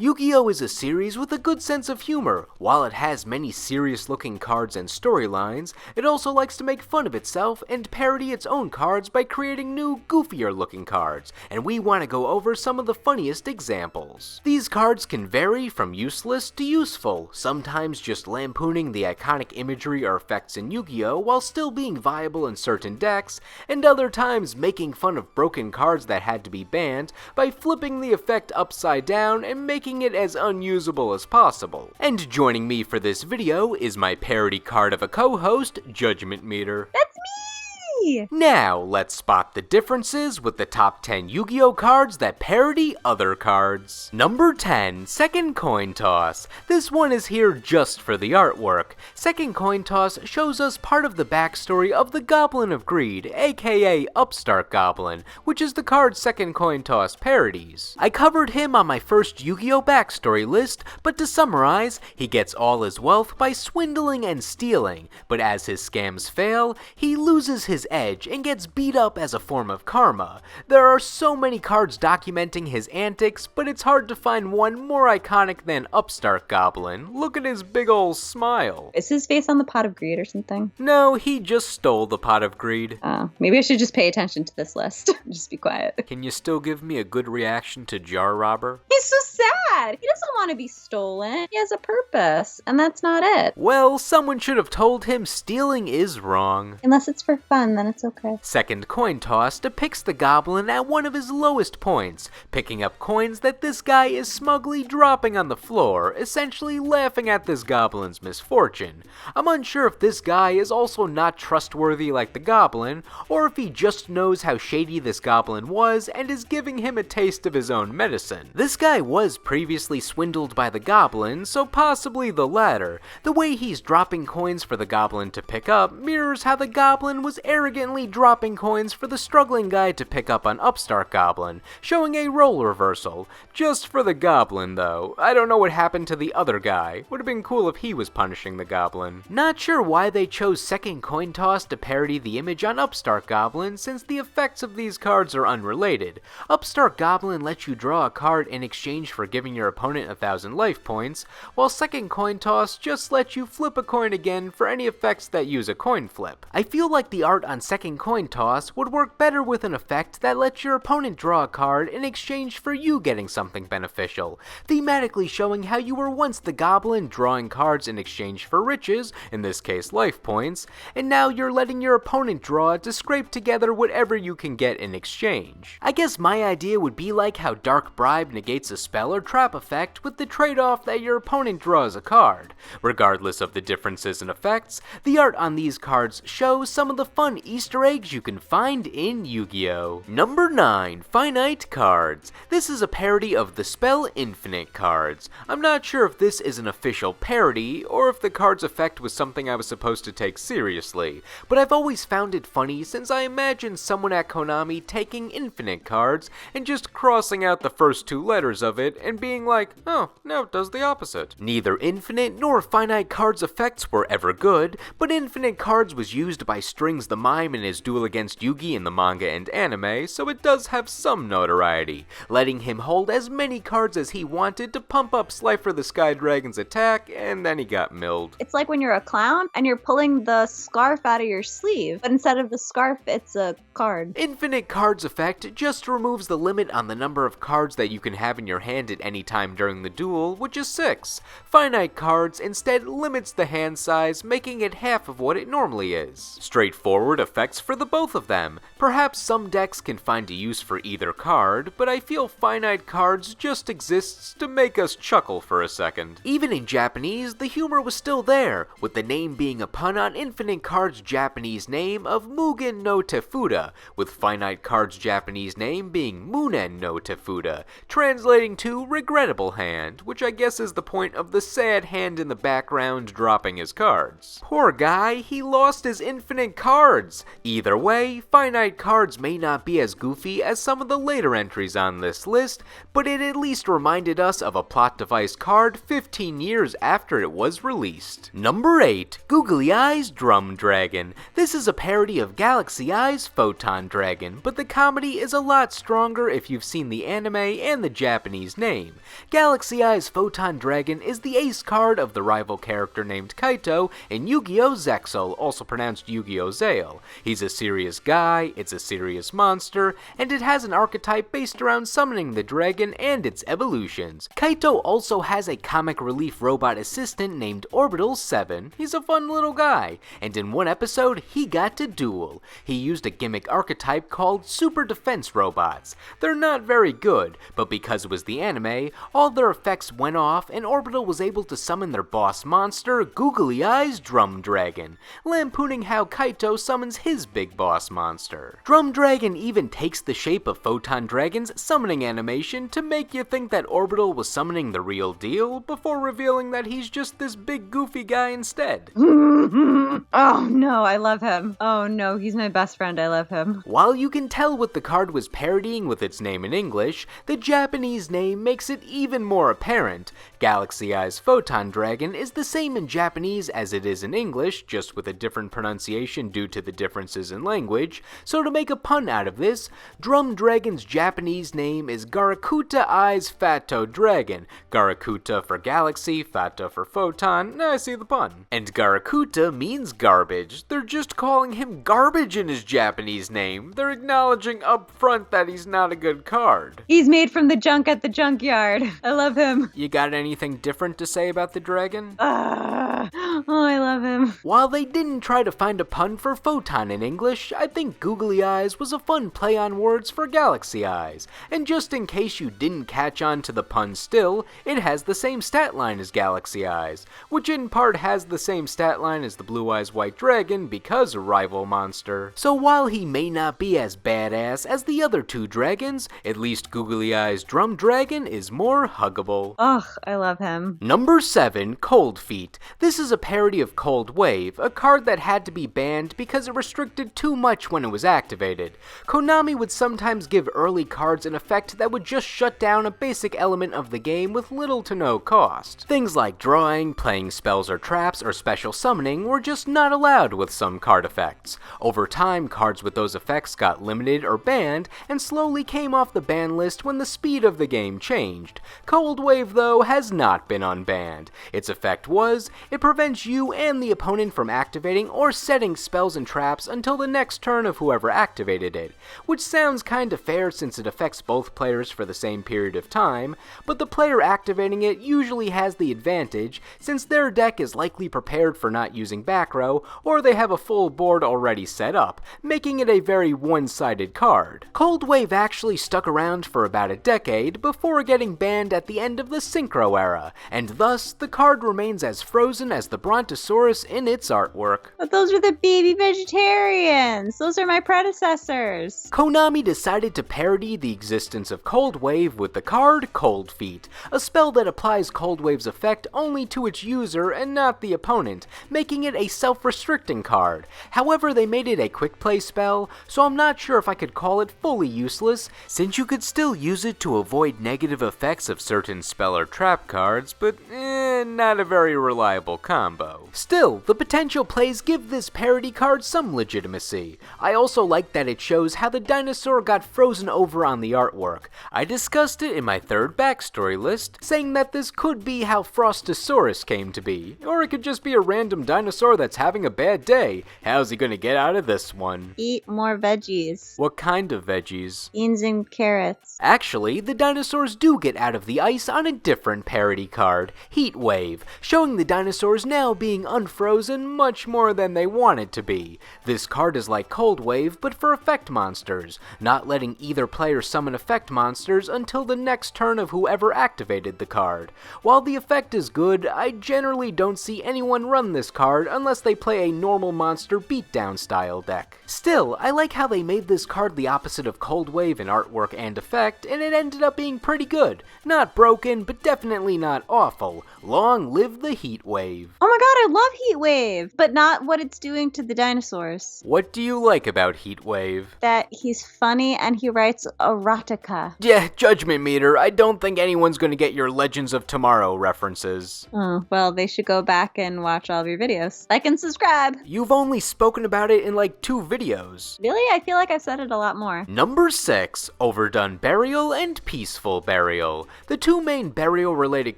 Yu-Gi-Oh! Is a series with a good sense of humor. While it has many serious-looking cards and storylines, it also likes to make fun of itself and parody its own cards by creating new, goofier-looking cards, and we want to go over some of the funniest examples. These cards can vary from useless to useful, sometimes just lampooning the iconic imagery or effects in Yu-Gi-Oh! While still being viable in certain decks, and other times making fun of broken cards that had to be banned by flipping the effect upside down and making it as unusable as possible. And joining me for this video is my parody card of a co-host, Judgment Meter. That's me! Now, let's spot the differences with the top 10 Yu-Gi-Oh! Cards that parody other cards. Number 10, Second Coin Toss. This one is here just for the artwork. Second Coin Toss shows us part of the backstory of the Goblin of Greed, aka Upstart Goblin, which is the card Second Coin Toss parodies. I covered him on my first Yu-Gi-Oh! Backstory list, but to summarize, he gets all his wealth by swindling and stealing, but as his scams fail, he loses his edge and gets beat up as a form of karma. There are so many cards documenting his antics, but it's hard to find one more iconic than Upstart Goblin. Look at his big ol' smile. Is his face on the pot of greed or something? No, he just stole the pot of greed. Maybe I should just pay attention to this list. Just be quiet. Can you still give me a good reaction to Jar Robber? He's so sad! He doesn't want to be stolen. He has a purpose, and that's not it. Well, someone should have told him stealing is wrong. Unless it's for fun, then it's okay. Second Coin Toss depicts the goblin at one of his lowest points, picking up coins that this guy is smugly dropping on the floor, essentially laughing at this goblin's misfortune. I'm unsure if this guy is also not trustworthy like the goblin, or if he just knows how shady this goblin was and is giving him a taste of his own medicine. This guy was previously swindled by the goblin, so possibly the latter. The way he's dropping coins for the goblin to pick up mirrors how the goblin was arrogantly dropping coins for the struggling guy to pick up on Upstart Goblin, showing a role reversal. Just for the goblin though. I don't know what happened to the other guy. Would have been cool if he was punishing the goblin. Not sure why they chose Second Coin Toss to parody the image on Upstart Goblin, since the effects of these cards are unrelated. Upstart Goblin lets you draw a card in exchange for giving your opponent 1,000 life points, while Second Coin Toss just lets you flip a coin again for any effects that use a coin flip. I feel like the art on Second Coin Toss would work better with an effect that lets your opponent draw a card in exchange for you getting something beneficial, thematically showing how you were once the goblin drawing cards in exchange for riches, in this case life points, and now you're letting your opponent draw to scrape together whatever you can get in exchange. I guess my idea would be like how Dark Bribe negates a spell or trap effect with the trade-off that your opponent draws a card. Regardless of the differences in effects, the art on these cards shows some of the fun Easter eggs you can find in Yu-Gi-Oh! Number 9, Finite Cards. This is a parody of the spell Infinite cards. I'm not sure if this is an official parody, or if the card's effect was something I was supposed to take seriously, but I've always found it funny since I imagine someone at Konami taking Infinite cards and just crossing out the first two letters of it and being like, oh, now it does the opposite. Neither Infinite nor Finite Cards effects were ever good, but Infinite Cards was used by Strings the Mime in his Duel Against Yugi in the manga and anime, so it does have some notoriety, letting him hold as many cards as he wanted to pump up Slifer the Sky Dragon's attack, and then he got milled. It's like when you're a clown and you're pulling the scarf out of your sleeve, but instead of the scarf, it's a card. Infinite Cards effect just removes the limit on the number of cards that you can have in your hand at any time during the duel, which is 6. Finite Cards instead limits the hand size, making it half of what it normally is. Straightforward effects for the both of them. Perhaps some decks can find a use for either card, but I feel Finite Cards just exists to make us chuckle for a second. Even in Japanese, the humor was still there, with the name being a pun on Infinite Cards' Japanese name of Mugen no Tefuda, with Finite Cards' Japanese name being Munen no Tefuda, translating to regrettable hand, which I guess is the point of the sad hand in the background dropping his cards. Poor guy, he lost his Infinite Cards. Either way, Finite Cards may not be as goofy as some of the later entries on this list, but it at least reminded us of a plot device card 15 years after it was released. Number 8, Googly Eyes Drum Dragon. This is a parody of Galaxy Eyes Photon Dragon, but the comedy is a lot stronger if you've seen the anime and the Japanese name. Galaxy Eye's Photon Dragon is the ace card of the rival character named Kaito in Yu-Gi-Oh! Zexal, also pronounced Yu-Gi-Oh! Zale. He's a serious guy, it's a serious monster, and it has an archetype based around summoning the dragon and its evolutions. Kaito also has a comic relief robot assistant named Orbital 7. He's a fun little guy, and in one episode, he got to duel. He used a gimmick archetype called Super Defense Robots. They're not very good, but because it was the anime, all their effects went off and Orbital was able to summon their boss monster, Googly Eyes Drum Dragon, lampooning how Kaito summons his big boss monster. Drum Dragon even takes the shape of Photon Dragon's summoning animation to make you think that Orbital was summoning the real deal, before revealing that he's just this big goofy guy instead. Oh no, I love him. Oh no, he's my best friend, I love him. While you can tell what the card was parodying with its name in English, the Japanese name makes it even more apparent. Galaxy Eye's Photon Dragon is the same in Japanese as it is in English, just with a different pronunciation due to the differences in language, so to make a pun out of this, Drum Dragon's Japanese name is Garakuta Eyes Fato Dragon. Garakuta for galaxy, Fato for photon, I see the pun. And Garakuta means garbage. They're just calling him garbage in his Japanese name. They're acknowledging up front that he's not a good card. He's made from the junk at the junkyard. I love him. You got anything different to say about the dragon? Oh, I love him. While they didn't try to find a pun for photon in English, I think Googly Eyes was a fun play on words for Galaxy Eyes. And just in case you didn't catch on to the pun still, it has the same stat line as Galaxy Eyes, which in part has the same stat line as the Blue Eyes White Dragon because a rival monster. So while he may not be as badass as the other two dragons, at least Googly Eyes Drum Dragon is more huggable. Ugh, I love him. Number 7, Cold Feet. This is a parody of Cold Wave, a card that had to be banned because it restricted too much when it was activated. Konami would sometimes give early cards an effect that would just shut down a basic element of the game with little to no cost. Things like drawing, playing spells or traps, or special summoning were just not allowed with some card effects. Over time, cards with those effects got limited or banned, and slowly came off the ban list when the speed of the game changed. Cold Wave, though, has not been unbanned. Its effect was, it prevents you and the opponent from activating or setting spells and traps until the next turn of whoever activated it, which sounds kinda fair since it affects both players for the same period of time, but the player activating it usually has the advantage since their deck is likely prepared for not using back row, or they have a full board already set up, making it a very one-sided card. Cold Wave actually stuck around for about a decade before getting banned at the end of the Synchro era, and thus the card remains as frozen as the Brontosaurus in its artwork. But those were the baby vegetarians. Those are my predecessors. Konami decided to parody the existence of Cold Wave with the card Cold Feet, a spell that applies Cold Wave's effect only to its user and not the opponent, making it a self-restricting card. However, they made it a quick play spell, so I'm not sure if I could call it fully useless, since you could still use it to avoid negative effects of certain spell or trap cards, but not a very reliable combo. Still, the potential plays give this parody card some legitimacy. I also like that it shows how the dinosaur got frozen over on the artwork. I discussed it in my third backstory list, saying that this could be how Frostosaurus came to be, or it could just be a random dinosaur that's having a bad day. How's he gonna get out of this one? Eat more veggies. What kind of veggies? Beans and carrots. Actually, the dinosaurs do get out of the ice on a different parody card, Heat Wave, showing the dinosaurs now being unfrozen much more than they wanted to be. This card is like Cold Wave, but for effect monsters, not letting either player summon effect monsters until the next turn of whoever activated the card. While the effect is good, I generally don't see anyone run this card unless they play a normal monster beatdown style deck. Still, I like how they made this card the opposite of Cold Wave in artwork and effect, and it ended up being pretty good. Not broken, but definitely not awful. Long live the heat wave. Oh my god, I love Heat Wave, but not what it's doing to the dinosaurs. What do you like about Heat Wave? That he's funny and he writes erotica. Yeah, judgment meter. I don't think anyone's gonna get your Legends of Tomorrow references. Oh, well, they should go back and watch all of your videos. Like and subscribe. You've only spoken about it in like 2 videos. Really? I feel like I've said it a lot more. Number 6, Overdone Burial and Peaceful Burial. The 2 main burial-related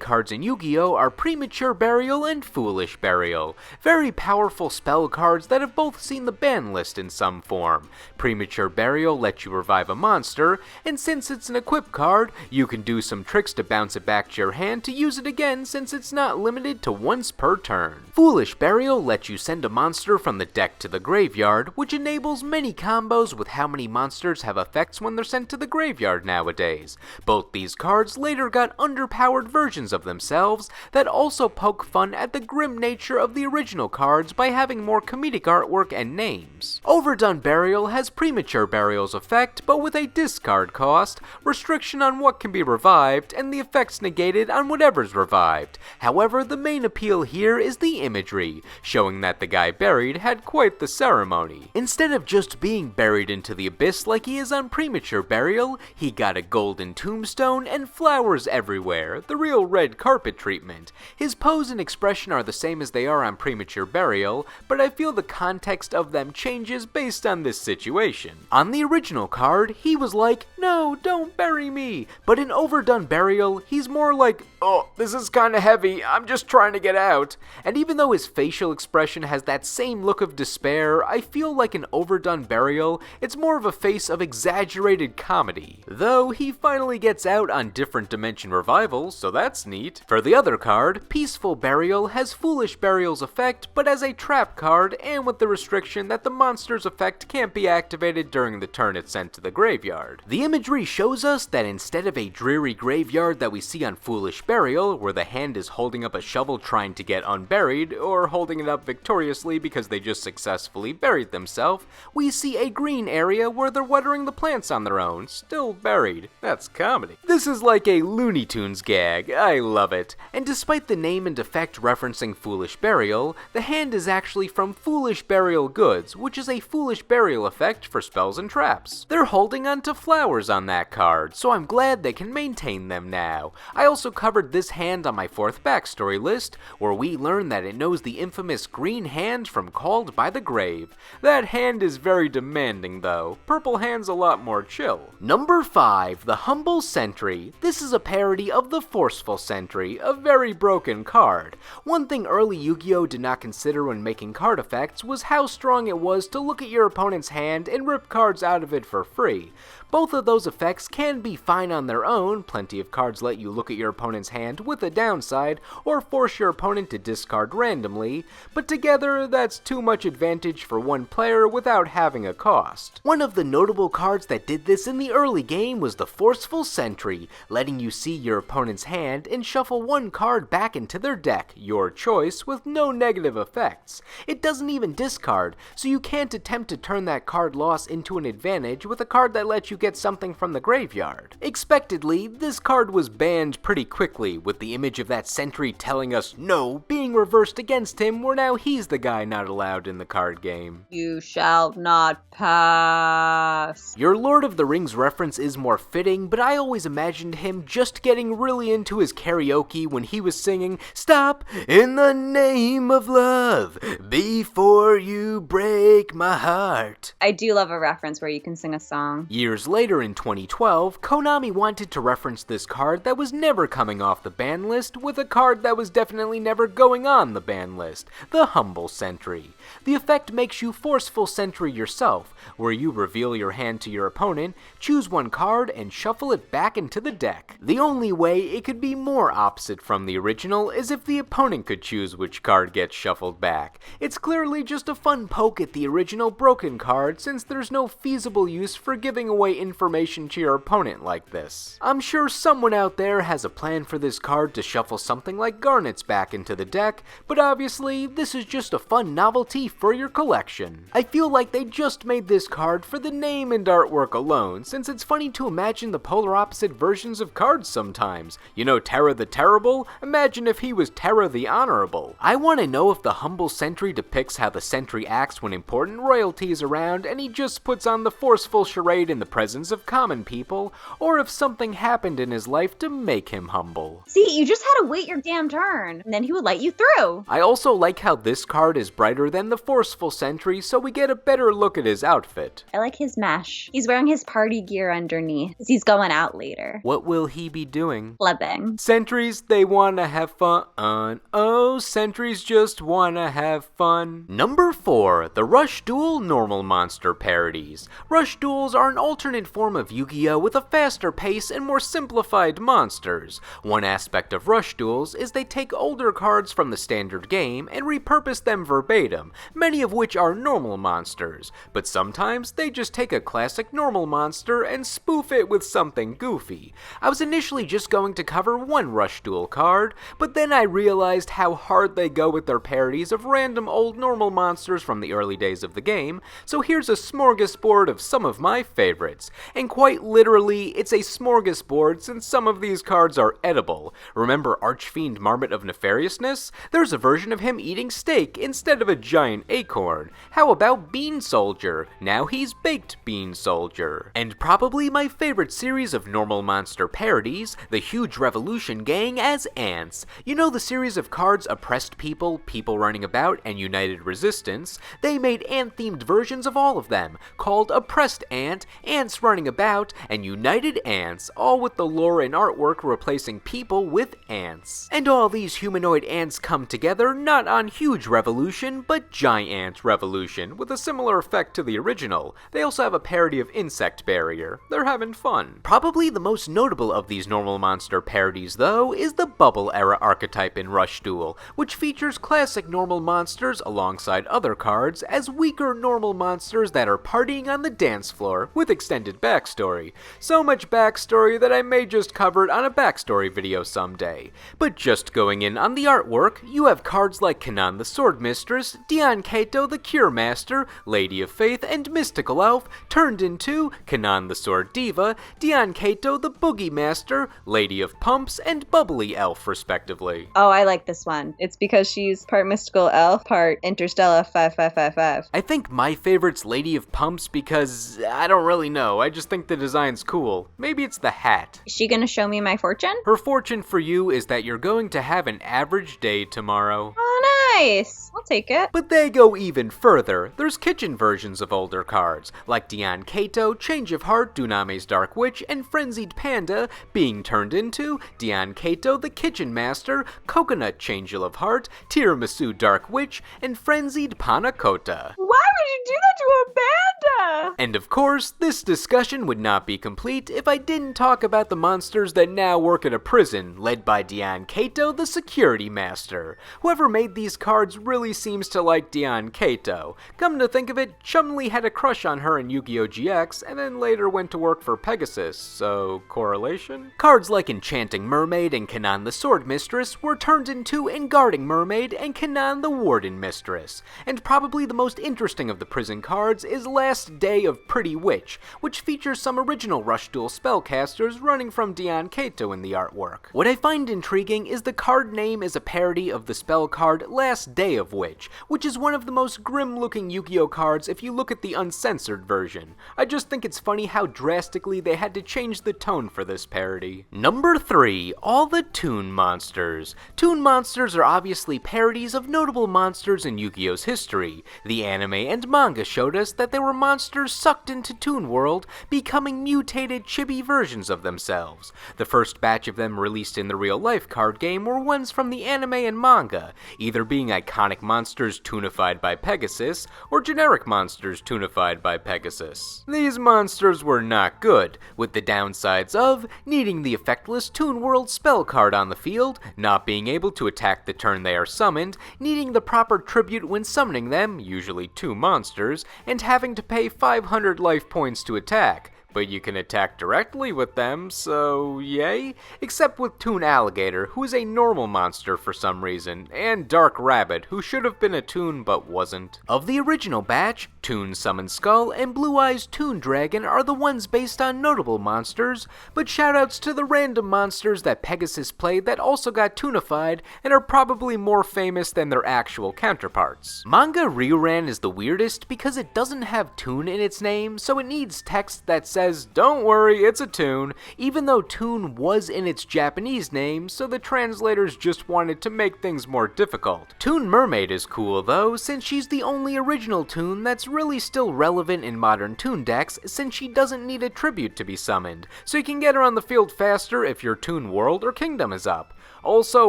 cards in Yu-Gi-Oh! Are Premature Burial and Foolish Burial. Very powerful spell cards that have both seen the ban list in some form. Premature Burial lets you revive a monster, and since it's an equip card, you can do some tricks to bounce it back to your hand to use it again since it's not limited to once per turn. Foolish Burial lets you send a monster from the deck to the graveyard, which enables many combos with how many monsters have effects when they're sent to the graveyard nowadays. Both these cards later got underpowered versions of themselves that also poke fun at the grim nature of the original cards by having more comedic artwork and names. Overdone Burial has Premature Burial's effect, but with a discard cost, restriction on what can be revived, and the effects negated on whatever's revived. However, the main appeal here is the imagery, showing that the guy buried had quite the ceremony. Instead of just being buried into the abyss like he is on Premature Burial, he got a golden tombstone and flowers everywhere, the real red carpet treatment. His pose and expression are the same as they are on Premature Burial, but I feel the context of them changes based on this situation. On the original card, he was like, "No, don't bury me," but in Overdone Burial, he's more like, "Oh, this is kinda heavy, I'm just trying to get out." And even though his facial expression has that same look of despair, I feel like in Overdone Burial, it's more of a face of exaggerated comedy. Though he finally gets out on Different Dimension Revival, so that's neat. For the other card, Peaceful Burial has Foolish Burial's effect, but as a trap card, and with the restriction that the monster's effect can't be activated during the turn it's sent to the graveyard. The imagery shows us that instead of a dreary graveyard that we see on Foolish Burial, where the hand is holding up a shovel trying to get unburied, or holding it up victoriously because they just successfully buried themselves, we see a green area where they're watering the plants on their own, still buried. That's comedy. This is like a Looney Tunes gag, I love it. And despite the name and effect referencing Foolish Burial, the hand is actually from Foolish Burial Goods, which is a Foolish Burial effect for spells and traps. They're holding onto flowers on that card, so I'm glad they can maintain them now. I also covered this hand on my 4th backstory list, where we learn that it knows the infamous green hand from Called by the Grave. That hand is very demanding though. Purple hand's a lot more chill. Number 5, the Humble Sentry. This is a parody of the Forceful Sentry, a very broken card. One thing early Yu-Gi-Oh! Did not consider when making card effects was how strong it was to look at your opponent's hand and rip cards out of it for free. Both of those effects can be fine on their own, plenty of cards let you look at your opponent's hand with a downside, or force your opponent to discard randomly, but together that's too much advantage for one player without having a cost. One of the notable cards that did this in the early game was the Forceful Sentry, letting you see your opponent's hand and shuffle one card back into their deck, your choice, with no negative effects. It doesn't even discard, so you can't attempt to turn that card loss into an advantage with a card that lets you get something from the graveyard. Expectedly, this card was banned pretty quickly, with the image of that sentry telling us no being reversed against him, where now he's the guy not allowed in the card game. You shall not pass. Your Lord of the Rings reference is more fitting, but I always imagined him just getting really into his karaoke when he was singing, "Stop in the name of love before you break my heart." I do love a reference where you can sing a song. Years later in 2012, Konami wanted to reference this card that was never coming off the ban list with a card that was definitely never going on the ban list, the Humble Sentry. The effect makes you Forceful Sentry yourself, where you reveal your hand to your opponent, choose one card, and shuffle it back into the deck. The only way it could be more opposite from the original is if the opponent could choose which card gets shuffled back. It's clearly just a fun poke at the original broken card since there's no feasible use for giving away information to your opponent like this. I'm sure someone out there has a plan for this card to shuffle something like Garnets back into the deck, pack, but obviously this is just a fun novelty for your collection. I feel like they just made this card for the name and artwork alone, since it's funny to imagine the polar opposite versions of cards sometimes. You know Terra the Terrible? Imagine if he was Terra the Honorable. I want to know if the humble sentry depicts how the sentry acts when important royalty is around and he just puts on the forceful charade in the presence of common people, or if something happened in his life to make him humble. See, you just had to wait your damn turn, and then he would let you through. I also like how this card is brighter than the forceful sentry, so we get a better look at his outfit. I like his mesh. He's wearing his party gear underneath, because he's going out later. What will he be doing? Clubbing. Sentries, they wanna have fun. Oh, sentries just wanna have fun. Number 4, the Rush Duel Normal Monster Parodies. Rush Duels are an alternate form of Yu-Gi-Oh! With a faster pace and more simplified monsters. One aspect of Rush Duels is they take older cards from the standard game and repurpose them verbatim, many of which are normal monsters, but sometimes they just take a classic normal monster and spoof it with something goofy. I was initially just going to cover one Rush Duel card, but then I realized how hard they go with their parodies of random old normal monsters from the early days of the game, so here's a smorgasbord of some of my favorites. And quite literally, it's a smorgasbord since some of these cards are edible. Remember Archfiend Marmot of Nefariousness? There's a version of him eating steak instead of a giant acorn. How about Bean Soldier? Now he's Baked Bean Soldier. And probably my favorite series of normal monster parodies, the Huge Revolution Gang as Ants. You know the series of cards Oppressed People, People Running About, and United Resistance? They made ant-themed versions of all of them, called Oppressed Ant, Ants Running About, and United Ants, all with the lore and artwork replacing people with ants. And all these humanoid ants come together not on Huge Revolution, but Giant Revolution, with a similar effect to the original. They also have a parody of Insect Barrier. They're having fun. Probably the most notable of these normal monster parodies, though, is the Bubble Era archetype in Rush Duel, which features classic normal monsters alongside other cards as weaker normal monsters that are partying on the dance floor with extended backstory. So much backstory that I may just cover it on a backstory video someday. But just going in on the artwork, you have cards like Kanan the Sword Mistress, Dion Kato the Cure Master, Lady of Faith, and Mystical Elf turned into Kanan the Sword Diva, Dion Kato the Boogie Master, Lady of Pumps, and Bubbly Elf respectively. Oh, I like this one. It's because she's part mystical elf, part interstellar 5555. I think my favorite's Lady of Pumps because I don't really know. I just think the design's cool. Maybe it's the hat. Is she gonna show me my fortune? Her fortune for you is that you're going to have an average day tomorrow. Oh, nice. I'll take it. But they go even further. There's kitchen versions of older cards, like Dion Kato, Change of Heart, Duname's Dark Witch, and Frenzied Panda, being turned into Dion Kato, the Kitchen Master, Coconut Changel of Heart, Tiramisu Dark Witch, and Frenzied Panna Cotta. Why would you do that to a panda? And of course, this discussion would not be complete if I didn't talk about the monsters that now work at a prison, led by Dion Kato, the Security Master. Whoever made these cards really seems to like Dion Kato. Come to think of it, Chumlee had a crush on her in Yu-Gi-Oh! GX, and then later went to work for Pegasus, so correlation? Cards like Enchanting Mermaid and Kanan the Sword Mistress were turned into Guarding Mermaid and Kanan the Warden Mistress. And probably the most interesting of the prison cards is Last Day of Pretty Witch, which features some original Rush Duel spellcasters running from Dion Kato in the artwork. What I find intriguing is the card name is a parody of the spell card Last Day of Witch, which is one of the most grim-looking Yu-Gi-Oh! Cards if you look at the uncensored version. I just think it's funny how drastically they had to change the tone for this parody. Number 3, all the Toon Monsters. Toon Monsters are obviously parodies of notable monsters in Yu-Gi-Oh's history. The anime and manga showed us that they were monsters sucked into Toon World, becoming mutated chibi versions of themselves. The first batch of them released in the real-life card game were ones from the anime and manga, either being iconic monsters toonified by Pegasus, or generic monsters toonified by Pegasus. These monsters were not good, with the downsides of needing the effectless Toon World spell card on the field, not being able to attack the turn they are summoned, needing the proper tribute when summoning them, usually 2 monsters, and having to pay 500 life points to attack. but you can attack directly with them, so yay? Except with Toon Alligator, who is a normal monster for some reason, and Dark Rabbit, who should have been a Toon but wasn't. Of the original batch, Toon Summon Skull and Blue Eyes Toon Dragon are the ones based on notable monsters, but shoutouts to the random monsters that Pegasus played that also got toonified and are probably more famous than their actual counterparts. Manga Ryuran is the weirdest because it doesn't have Toon in its name, so it needs text that says, "Don't worry, it's a Toon," even though Toon was in its Japanese name, so the translators just wanted to make things more difficult. Toon Mermaid is cool though, since she's the only original Toon that's really still relevant in modern Toon decks, since she doesn't need a tribute to be summoned, so you can get her on the field faster if your Toon World or Kingdom is up. Also,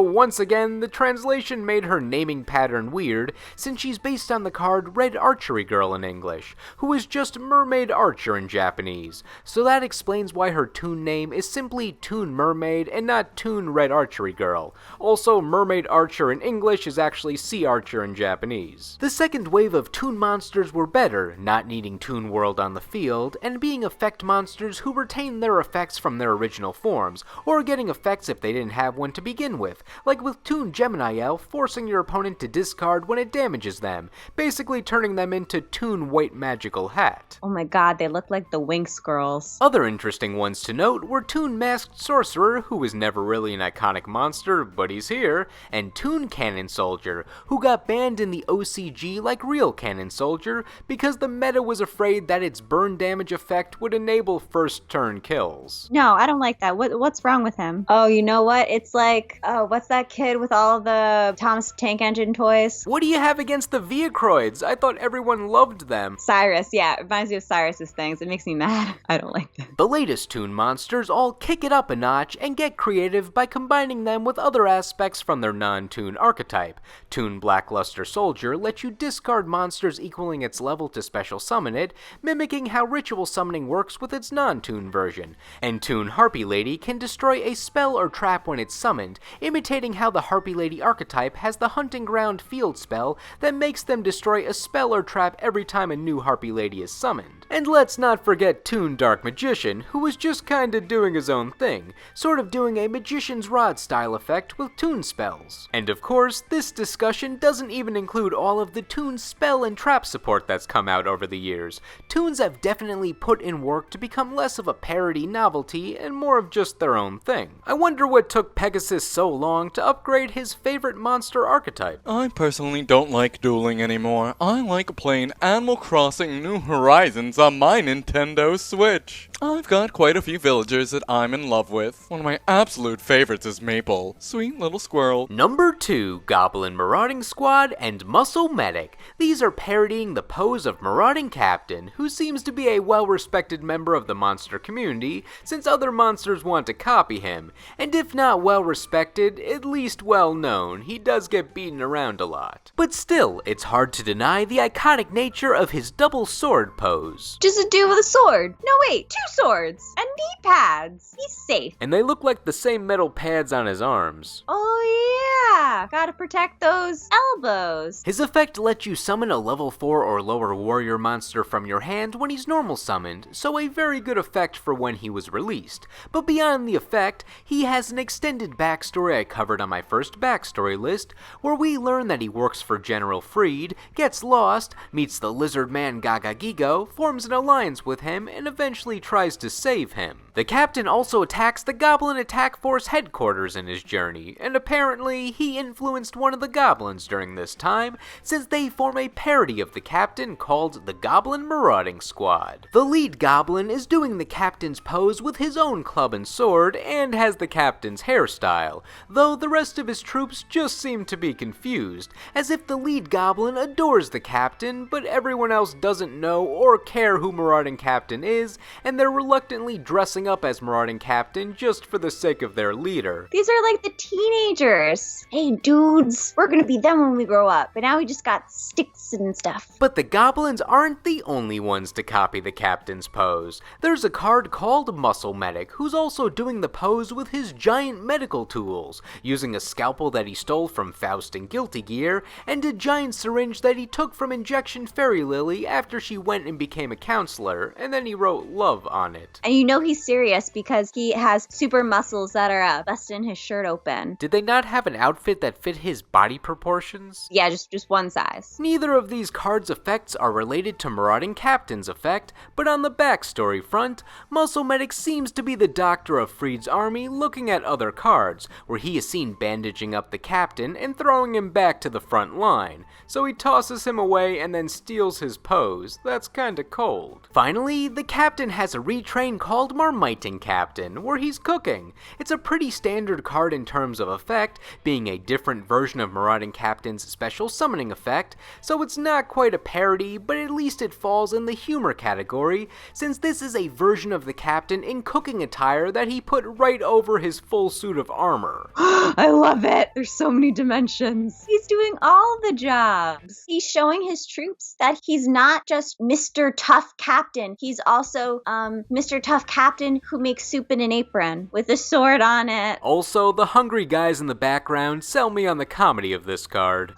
once again, the translation made her naming pattern weird, since she's based on the card Red Archery Girl in English, who is just Mermaid Archer in Japanese, so that explains why her Toon name is simply Toon Mermaid and not Toon Red Archery Girl. Also, Mermaid Archer in English is actually Sea Archer in Japanese. The second wave of Toon monsters were better, not needing Toon World on the field, and being effect monsters who retain their effects from their original forms, or getting effects if they didn't have one to begin with, like with Toon Gemini Elf forcing your opponent to discard when it damages them, basically turning them into Toon White Magical Hat. Oh my god, they look like the Winx girls. Other interesting ones to note were Toon Masked Sorcerer, who was never really an iconic monster, but he's here, and Toon Cannon Soldier, who got banned in the OCG like real Cannon Soldier because the meta was afraid that its burn damage effect would enable first turn kills. No, I don't like that. What's wrong with him? Oh, you know what? It's like, oh, what's that kid with all the Thomas the Tank Engine toys? What do you have against the Viacroids? I thought everyone loved them. Cyrus, yeah, it reminds me of Cyrus's things. It makes me mad. I don't like them. The latest Toon monsters all kick it up a notch and get creative by combining them with other aspects from their non-Toon archetype. Toon Blackluster Soldier lets you discard monsters equaling its level to special summon it, mimicking how ritual summoning works with its non-Toon version. And Toon Harpy Lady can destroy a spell or trap when it's summoned, imitating how the Harpy Lady archetype has the Hunting Ground field spell that makes them destroy a spell or trap every time a new Harpy Lady is summoned. And let's not forget Toon Dark Magician, who was just kinda doing his own thing, sort of doing a Magician's Rod style effect with Toon spells. And of course, this discussion doesn't even include all of the Toon spell and trap support that's come out over the years. Toons have definitely put in work to become less of a parody novelty and more of just their own thing. I wonder what took Pegasus so long to upgrade his favorite monster archetype. I personally don't like dueling anymore. I like playing Animal Crossing New Horizons on my Nintendo Switch. I've got quite a few villagers that I'm in love with. One of my absolute favorites is Maple. Sweet little squirrel. Number 2, Goblin Marauding Squad and Muscle Medic. These are parodying the pose of Marauding Captain, who seems to be a well-respected member of the monster community, since other monsters want to copy him, and if not well-respected, at least well-known. He does get beaten around a lot. But still, it's hard to deny the iconic nature of his double sword pose. Just a dude with a sword. No, wait, 2 swords and knee pads. He's safe. And they look like the same metal pads on his arms. Oh yeah, gotta protect those elbows. His effect lets you summon a level 4 or lower warrior monster from your hand when he's normal summoned, so a very good effect for when he was released. But beyond the effect, he has an extended backstory I covered on my first backstory list, where we learn that he works for General Freed, gets lost, meets the lizard man Gaga Gigo, forms an alliance with him, and eventually tries to save him. The captain also attacks the Goblin Attack Force headquarters in his journey, and apparently he influenced one of the goblins during this time, since they form a parody of the captain called the Goblin Marauding Squad. The lead goblin is doing the captain's pose with his own club and sword, and has the captain's hairstyle, though the rest of his troops just seem to be confused, as if the lead goblin adores the captain, but everyone else doesn't know or care who Marauding Captain is, and they're reluctantly dressing dressing up as Marauding Captain just for the sake of their leader. These are like the teenagers. Hey, dudes, we're gonna be them when we grow up, but now we just got sticks and stuff. But the goblins aren't the only ones to copy the captain's pose. There's a card called Muscle Medic who's also doing the pose with his giant medical tools, using a scalpel that he stole from Faust in Guilty Gear, and a giant syringe that he took from Injection Fairy Lily after she went and became a counselor, and then he wrote love on it. And you know he's serious because he has super muscles that are busting his shirt open. Did they not have an outfit that fit his body proportions? Yeah, just one size. Neither of these cards' effects are related to Marauding Captain's effect, but on the backstory front, Muscle Medic seems to be the doctor of Freed's army looking at other cards, where he is seen bandaging up the captain and throwing him back to the front line, so he tosses him away and then steals his pose. That's kinda cold. Finally, the captain has a retrain called Marmiting Captain, where he's cooking. It's a pretty standard card in terms of effect, being a different version of Marauding Captain's special summoning effect, so it's not quite a parody, but at least it falls in the humor category, since this is a version of the captain in cooking attire that he put right over his full suit of armor. I love it. There's so many dimensions. He's doing all the jobs. He's showing his troops that he's not just Mr. Tough Captain. He's also Mr. Tough Captain who makes soup in an apron with a sword on it. Also, the hungry guys in the background sell me on the comedy of this card.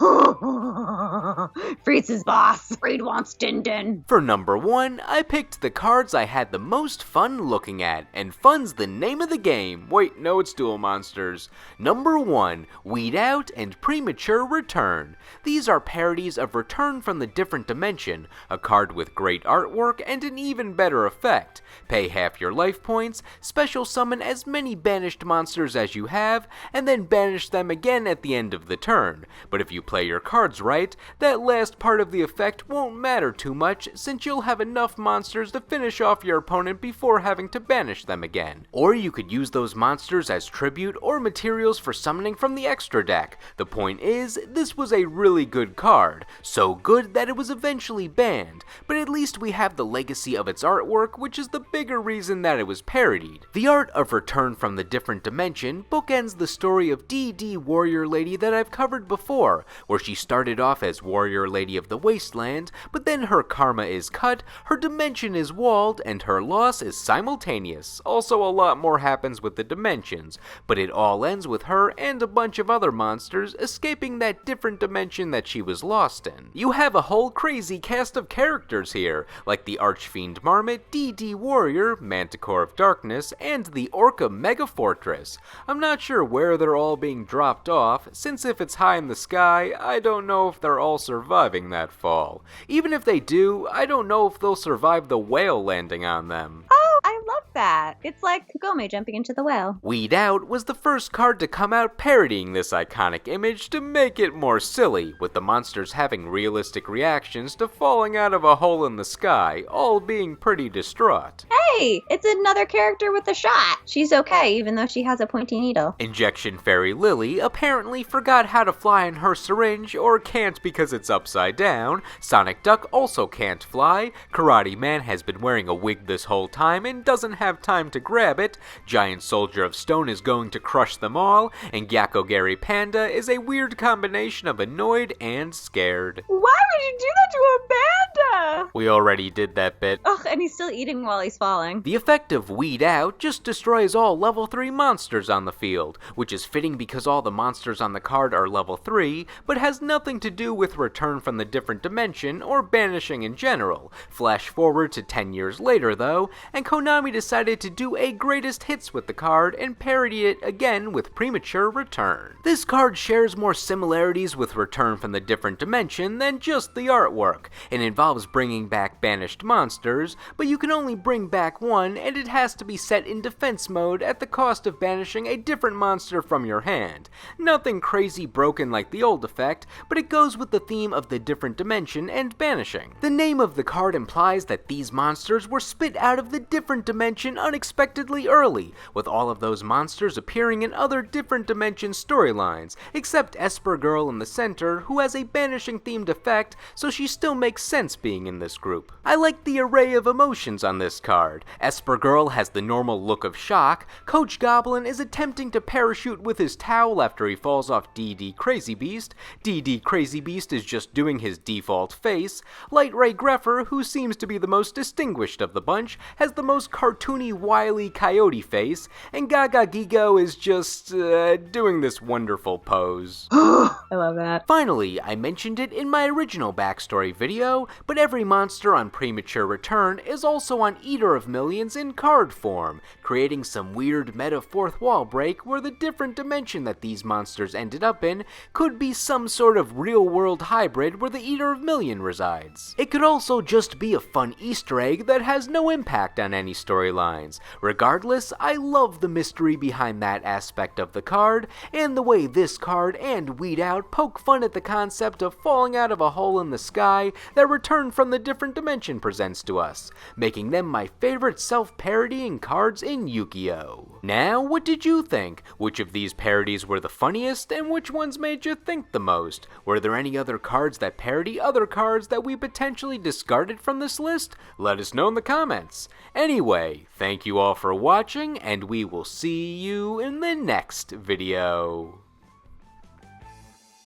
Freed's his boss. Freed wants Din Din. For number 1, I picked the cards I had the most fun looking at, and fun's the name of the game. Wait, no, it's Duel Monsters. Number 1, Weed Out and Premature Return. These are parodies of Return from the Different Dimension, a card with great artwork and an even better effect. Pay half your life points, special summon as many banished monsters as you have, and then banish them again at the end of the turn. But if you play your cards right, that last part of the effect won't matter too much, since you'll have enough monsters to finish off your opponent before having to banish them again. Or you could use those monsters as tribute or materials for summoning from the extra deck. The point is, this was a really good card, so good that it was eventually banned, but at least we have the legacy of its artwork, which is the bigger reason that it was parodied. The art of Return from the Different Dimension bookends the story of D&D Warrior Lady that I've covered before, where she started off as Warrior Lady of the Wasteland, but then her karma is cut, her dimension is walled, and her loss is simultaneous. Also, a lot more happens with the dimensions, but it all ends with her and a bunch of other monsters escaping that different dimension that she was lost in. You have a whole crazy cast of characters here, like the Archfiend Marmot, D&D Warrior, Manticore of Darkness, and the Orca Mega Fortress. I'm not sure where they're all being dropped off, since if it's high in the sky, I don't know if they're all surviving that fall. Even if they do, I don't know if they'll survive the whale landing on them. Oh, I love that. It's like Kagome jumping into the whale. Weed Out was the first card to come out parodying this iconic image to make it more silly, with the monsters having realistic reactions to falling out of a hole in the sky, all being pretty distraught. Hey, it's another character with a shot. She's okay, even though she has a pointy needle. Injection Fairy Lily apparently forgot how to fly in her syringe, or can't because it's upside down. Sonic Duck also can't fly. Karate Man has been wearing a wig this whole time and doesn't have time to grab it. Giant Soldier of Stone is going to crush them all, and Yakko Gary Panda is a weird combination of annoyed and scared. Why would you do that to a panda? We already did that bit. Ugh, and he's still eating while he's falling. The effect of Weed Out just destroys all level 3 monsters on the field, which is fitting because all the monsters on the card are level 3, but has nothing to do with Return from the Different Dimension or banishing in general. Flash forward to 10 years later though, and Konami decided to do a greatest hits with the card and parody it again with Premature Return. This card shares more similarities with Return from the Different Dimension than just the artwork. It involves bringing back banished monsters, but you can only bring back one, and it has to be set in defense mode at the cost of banishing a different monster from your hand. Nothing crazy broken like the old effect, but it goes with the theme of the different dimension and banishing. The name of the card implies that these monsters were spit out of the different dimension dimension unexpectedly early, with all of those monsters appearing in other different dimension storylines, except Esper Girl in the center, who has a banishing themed effect, so she still makes sense being in this group. I like the array of emotions on this card. Esper Girl has the normal look of shock, Coach Goblin is attempting to parachute with his towel after he falls off DD Crazy Beast, DD Crazy Beast is just doing his default face, Light Ray Greffer, who seems to be the most distinguished of the bunch, has the most cartoony wily coyote face, and Gaga Gigo is just doing this wonderful pose. I love that. Finally, I mentioned it in my original backstory video, but every monster on Premature Return is also on Eater of Millions in card form, creating some weird meta fourth wall break where the different dimension that these monsters ended up in could be some sort of real-world hybrid where the Eater of Million resides. It could also just be a fun Easter egg that has no impact on any storylines. Regardless, I love the mystery behind that aspect of the card, and the way this card and Weed Out poke fun at the concept of falling out of a hole in the sky that Return from the Different Dimension presents to us, making them my favorite self-parodying cards in Yu-Gi-Oh! Now, what did you think? Which of these parodies were the funniest, and which ones made you think the most? Were there any other cards that parody other cards that we potentially discarded from this list? Let us know in the comments. Anyway, thank you all for watching, and we will see you in the next video.